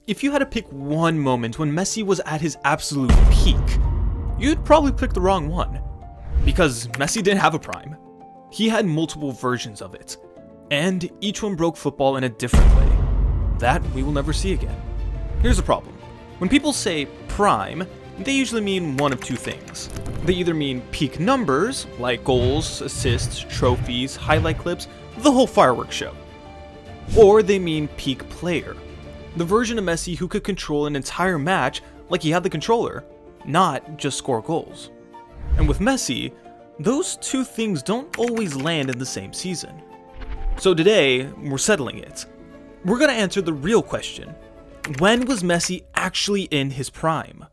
If you had to pick one moment when Messi was at his absolute peak, you'd probably pick the wrong one. Because Messi didn't have a prime. He had multiple versions of it, and each one broke football in a different way. That we will never see again. Here's the problem. When people say prime, they usually mean one of two things. They either mean peak numbers, like goals, assists, trophies, highlight clips, the whole fireworks show. Or they mean peak player. The version of Messi who could control an entire match like he had the controller, not just score goals. And with Messi, those two things don't always land in the same season. So today, we're settling it. We're gonna answer the real question. When was Messi actually in his prime?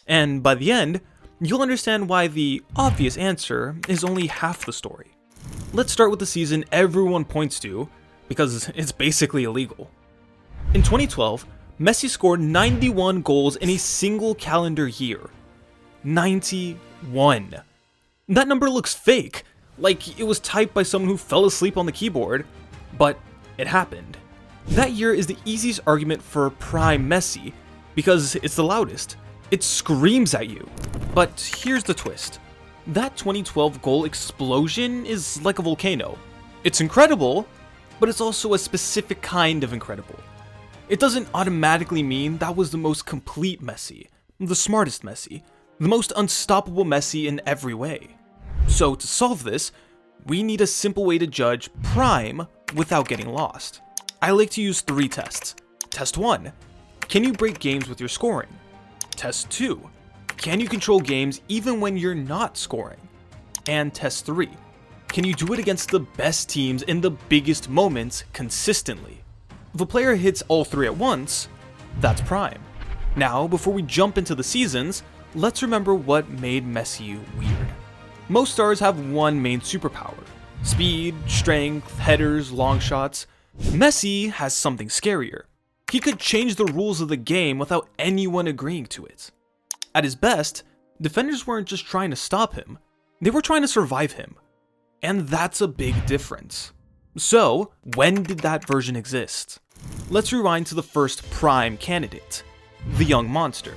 And by the end, you'll understand why the obvious answer is only half the story. Let's start with the season everyone points to, because it's basically illegal. In 2012, Messi scored 91 goals in a single calendar year. 91. That number looks fake, like it was typed by someone who fell asleep on the keyboard, but it happened. That year is the easiest argument for prime Messi, because it's the loudest. It screams at you. But here's the twist. That 2012 goal explosion is like a volcano. It's incredible, but it's also a specific kind of incredible. It doesn't automatically mean that was the most complete Messi, the smartest Messi, the most unstoppable Messi in every way. So to solve this, we need a simple way to judge prime without getting lost. I like to use 3 tests. Test 1, can you break games with your scoring? Test 2, can you control games even when you're not scoring? And test 3, can you do it against the best teams in the biggest moments consistently? If a player hits all 3 at once, that's prime. Now, before we jump into the seasons, let's remember what made Messi weird. Most stars have one main superpower: speed, strength, headers, long shots. Messi has something scarier. He could change the rules of the game without anyone agreeing to it. At his best, defenders weren't just trying to stop him, they were trying to survive him. And that's a big difference. So, when did that version exist? Let's rewind to the first prime candidate, the young monster.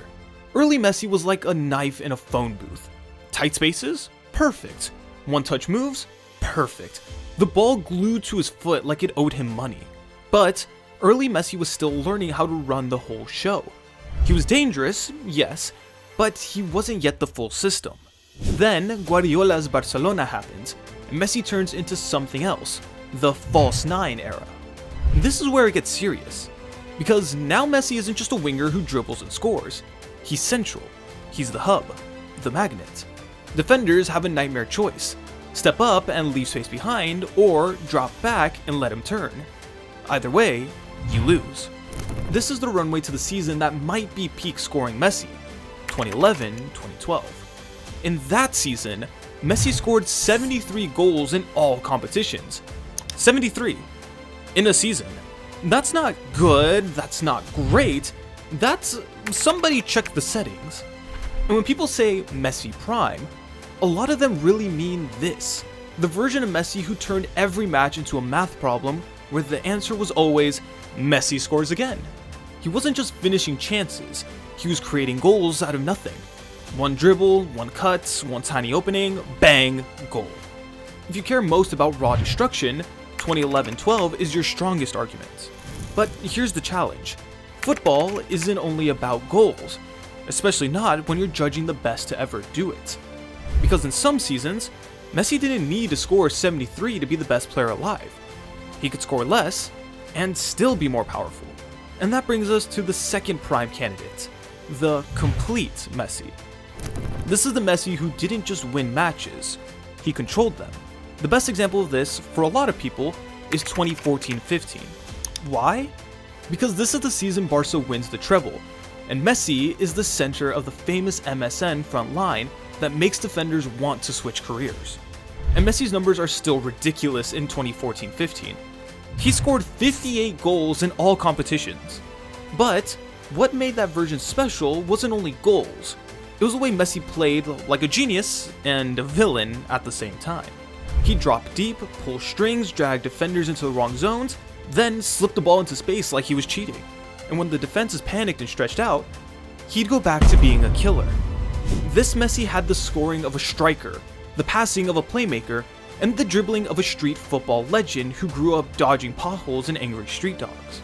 Early Messi was like a knife in a phone booth. Tight spaces? Perfect. One-touch moves? Perfect. The ball glued to his foot like it owed him money. But early Messi was still learning how to run the whole show. He was dangerous, yes, but he wasn't yet the full system. Then Guardiola's Barcelona happens, and Messi turns into something else, the false 9 era. This is where it gets serious, because now Messi isn't just a winger who dribbles and scores. He's central. He's the hub, the magnet. Defenders have a nightmare choice: step up and leave space behind, or drop back and let him turn. Either way, you lose. This is the runway to the season that might be peak scoring Messi, 2011-2012. In that season, Messi scored 73 goals in all competitions. 73 in a season. That's not good, that's not great, that's somebody check the settings. And when people say Messi prime, a lot of them really mean this: the version of Messi who turned every match into a math problem where the answer was always Messi scores again. He wasn't just finishing chances, he was creating goals out of nothing. One dribble, one cut, one tiny opening, bang, goal. If you care most about raw destruction, 2011-12 is your strongest argument. But here's the challenge. Football isn't only about goals, especially not when you're judging the best to ever do it. Because in some seasons, Messi didn't need to score 73 to be the best player alive. He could score less and still be more powerful. And that brings us to the second prime candidate, the complete Messi. This is the Messi who didn't just win matches, he controlled them. The best example of this, for a lot of people, is 2014-15. Why? Because this is the season Barca wins the treble, and Messi is the center of the famous MSN front line that makes defenders want to switch careers. And Messi's numbers are still ridiculous in 2014-15. He scored 58 goals in all competitions. But what made that version special wasn't only goals. It was the way Messi played like a genius and a villain at the same time. He'd drop deep, pull strings, drag defenders into the wrong zones, then slip the ball into space like he was cheating. and when the defense is panicked and stretched out, he'd go back to being a killer. This Messi had the scoring of a striker, the passing of a playmaker, and the dribbling of a street football legend who grew up dodging potholes and angry street dogs.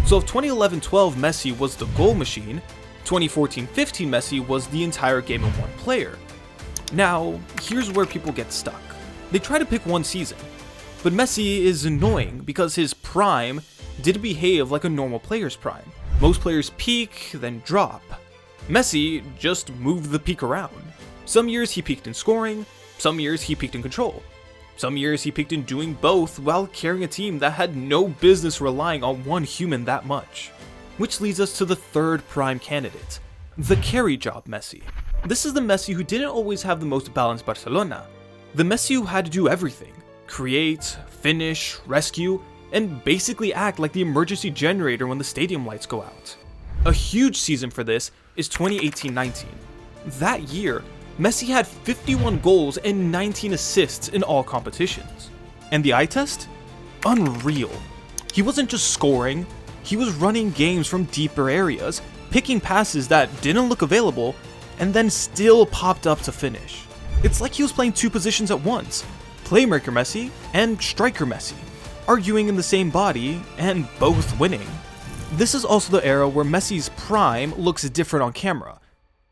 So if 2011-12 Messi was the goal machine, 2014-15 Messi was the entire game in one player. Now, here's where people get stuck. They try to pick one season, but Messi is annoying because his prime didn't behave like a normal player's prime. Most players peak, then drop. Messi just moved the peak around. Some years he peaked in scoring, some years he peaked in control. Some years he peaked in doing both while carrying a team that had no business relying on one human that much. Which leads us to the third prime candidate, the carry job Messi. This is the Messi who didn't always have the most balanced Barcelona. The Messi who had to do everything: create, finish, rescue, and basically act like the emergency generator when the stadium lights go out. A huge season for this is 2018-19. That year, Messi had 51 goals and 19 assists in all competitions. And the eye test? Unreal. He wasn't just scoring, he was running games from deeper areas, picking passes that didn't look available, and then still popped up to finish. It's like he was playing two positions at once, playmaker Messi and striker Messi, arguing in the same body and both winning. This is also the era where Messi's prime looks different on camera.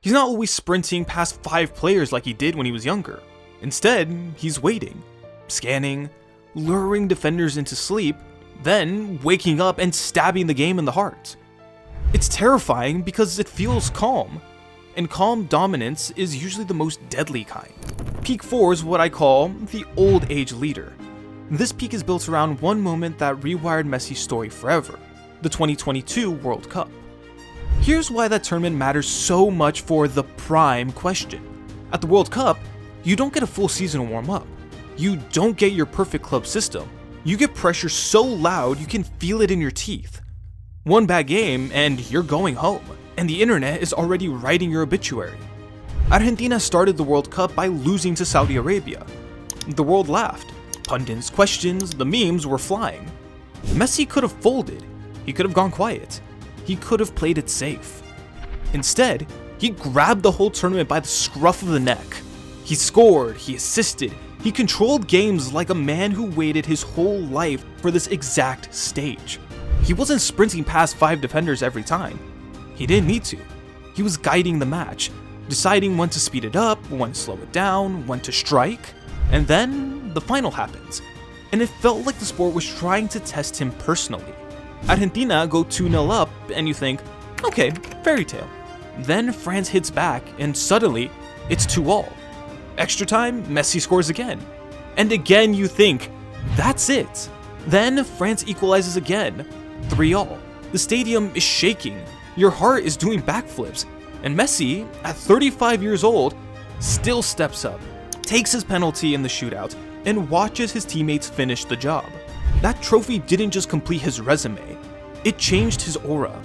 He's not always sprinting past 5 players like he did when he was younger. Instead, he's waiting, scanning, luring defenders into sleep, then waking up and stabbing the game in the heart. It's terrifying because it feels calm, and calm dominance is usually the most deadly kind. Peak 4 is what I call the old age leader. This peak is built around one moment that rewired Messi's story forever: the 2022 World Cup. Here's why that tournament matters so much for the prime question. At the World Cup, you don't get a full season to warm up. You don't get your perfect club system. You get pressure so loud you can feel it in your teeth. One bad game and you're going home, and the internet is already writing your obituary. Argentina started the World Cup by losing to Saudi Arabia. The world laughed. Pundits, questions, the memes were flying. Messi could have folded. He could have gone quiet. He could have played it safe. Instead, he grabbed the whole tournament by the scruff of the neck. He scored, he assisted, he controlled games like a man who waited his whole life for this exact stage. He wasn't sprinting past 5 defenders every time. He didn't need to. He was guiding the match, deciding when to speed it up, when to slow it down, when to strike, and then the final happens. And it felt like the sport was trying to test him personally. Argentina go 2-0 up, and you think, okay, fairy tale. Then France hits back, and suddenly, it's 2-2. Extra time, Messi scores again. And again you think, that's it. Then France equalizes again, 3-3. The stadium is shaking, your heart is doing backflips, and Messi, at 35 years old, still steps up, takes his penalty in the shootout, and watches his teammates finish the job. That trophy didn't just complete his resume, it changed his aura.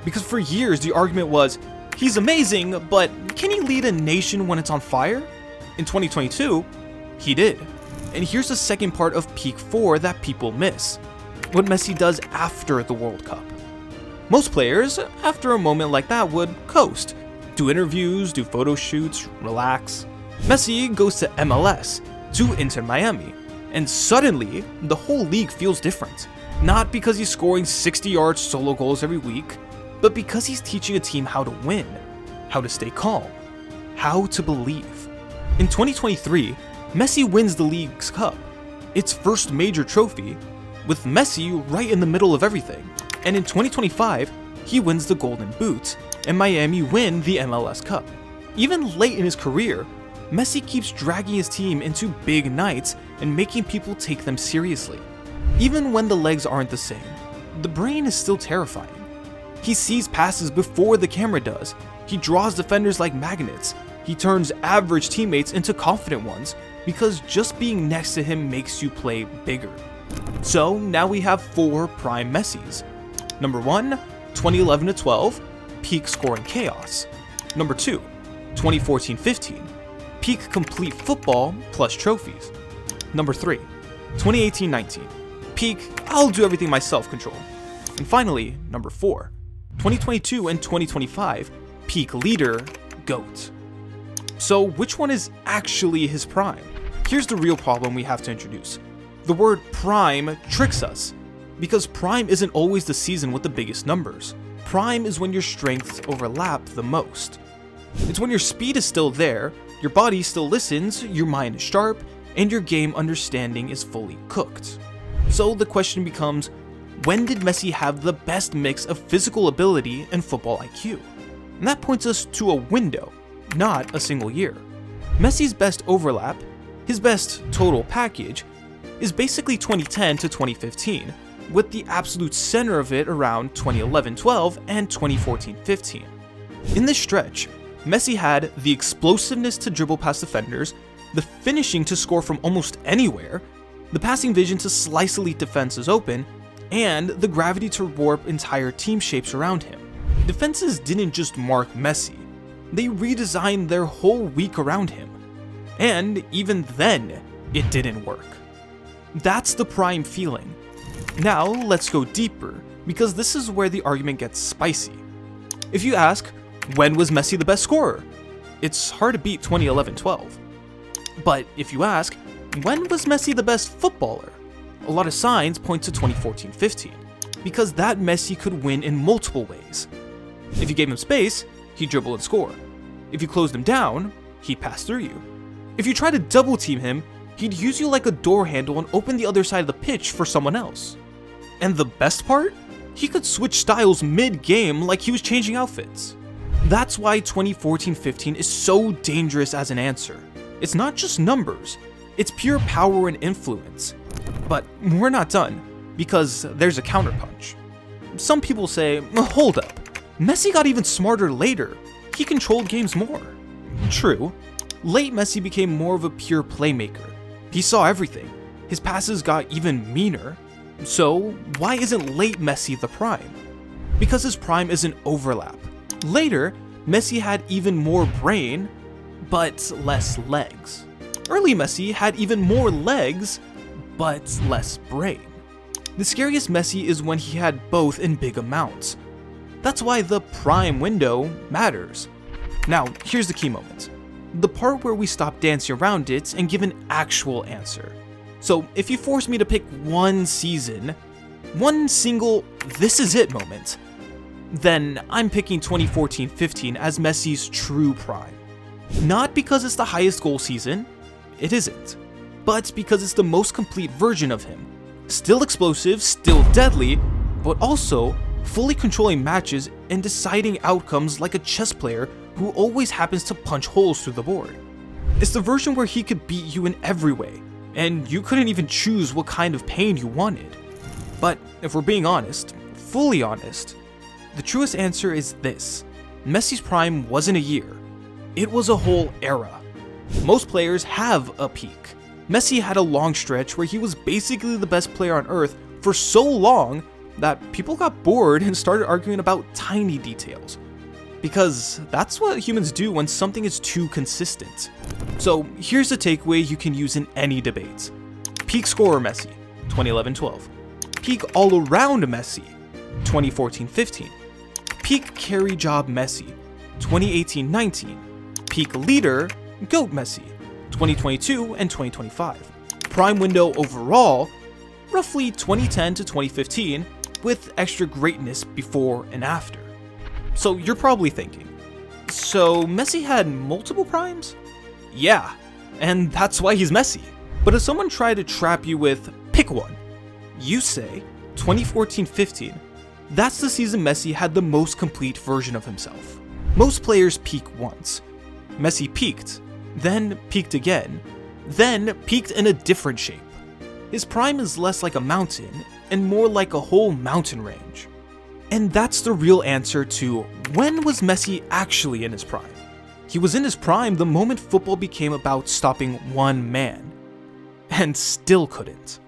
Because for years the argument was, he's amazing, but can he lead a nation when it's on fire? In 2022, he did. And here's the second part of Peak 4 that people miss: what Messi does after the World Cup. Most players, after a moment like that, would coast, do interviews, do photo shoots, relax. Messi goes to MLS, to Inter Miami, and suddenly, the whole league feels different. Not because he's scoring 60-yard solo goals every week, but because he's teaching a team how to win, how to stay calm, how to believe. In 2023, Messi wins the League's Cup, its first major trophy, with Messi right in the middle of everything. And in 2025, he wins the Golden Boot, and Miami win the MLS Cup. Even late in his career, Messi keeps dragging his team into big nights and making people take them seriously. Even when the legs aren't the same, the brain is still terrifying. He sees passes before the camera does, he draws defenders like magnets, he turns average teammates into confident ones, because just being next to him makes you play bigger. So now we have 4 prime Messis. Number 1, 2011-12, peak scoring chaos. Number 2, 2014-15, peak complete football plus trophies. Number 3, 2018-19, peak I'll do everything myself control. And finally, number 4, 2022 and 2025, peak leader, GOAT. So which one is actually his prime? Here's the real problem we have to introduce. The word prime tricks us, because prime isn't always the season with the biggest numbers. Prime is when your strengths overlap the most. It's when your speed is still there, your body still listens, your mind is sharp, and your game understanding is fully cooked. So the question becomes, when did Messi have the best mix of physical ability and football IQ? And that points us to a window, not a single year. Messi's best overlap, his best total package, is basically 2010 to 2015, with the absolute center of it around 2011-12 and 2014-15. In this stretch, Messi had the explosiveness to dribble past defenders, the finishing to score from almost anywhere, the passing vision to slice elite defenses open, and the gravity to warp entire team shapes around him. Defenses didn't just mark Messi, they redesigned their whole week around him. And even then, it didn't work. That's the prime feeling. Now let's go deeper, because this is where the argument gets spicy. If you ask, when was Messi the best scorer? It's hard to beat 2011-12. But if you ask, when was Messi the best footballer? A lot of signs point to 2014-15, because that Messi could win in multiple ways. If you gave him space, he'd dribble and score. If you closed him down, he'd pass through you. If you tried to double team him, he'd use you like a door handle and open the other side of the pitch for someone else. And the best part? He could switch styles mid-game like he was changing outfits. That's why 2014-15 is so dangerous as an answer. It's not just numbers, it's pure power and influence. But we're not done, because there's a counterpunch. Some people say, hold up, Messi got even smarter later. He controlled games more. True, late Messi became more of a pure playmaker. He saw everything. His passes got even meaner. So why isn't late Messi the prime? Because his prime is an overlap. Later, Messi had even more brain, but less legs. Early Messi had even more legs, but less brain. The scariest Messi is when he had both in big amounts. That's why the prime window matters. Now, here's the key moment. The part where we stop dancing around it and give an actual answer. So if you force me to pick one season, one single this is it moment, then I'm picking 2014-15 as Messi's true prime. Not because it's the highest goal season, it isn't, but because it's the most complete version of him. Still explosive, still deadly, but also fully controlling matches and deciding outcomes like a chess player who always happens to punch holes through the board. It's the version where he could beat you in every way, and you couldn't even choose what kind of pain you wanted. But if we're being honest, fully honest, the truest answer is this. Messi's prime wasn't a year, it was a whole era. Most players have a peak. Messi had a long stretch where he was basically the best player on earth for so long that people got bored and started arguing about tiny details. Because that's what humans do when something is too consistent. So here's a takeaway you can use in any debate. Peak scorer Messi, 2011-12. Peak all-around Messi, 2014-15. Peak carry job Messi, 2018-19. Peak leader, GOAT Messi, 2022 and 2025. Prime window overall, roughly 2010 to 2015, with extra greatness before and after. So you're probably thinking, so Messi had multiple primes? Yeah, and that's why he's Messi. But if someone tried to trap you with, pick one, you say 2014-15, that's the season Messi had the most complete version of himself. Most players peak once. Messi peaked, then peaked again, then peaked in a different shape. His prime is less like a mountain and more like a whole mountain range. And that's the real answer to when was Messi actually in his prime? He was in his prime the moment football became about stopping one man, and still couldn't.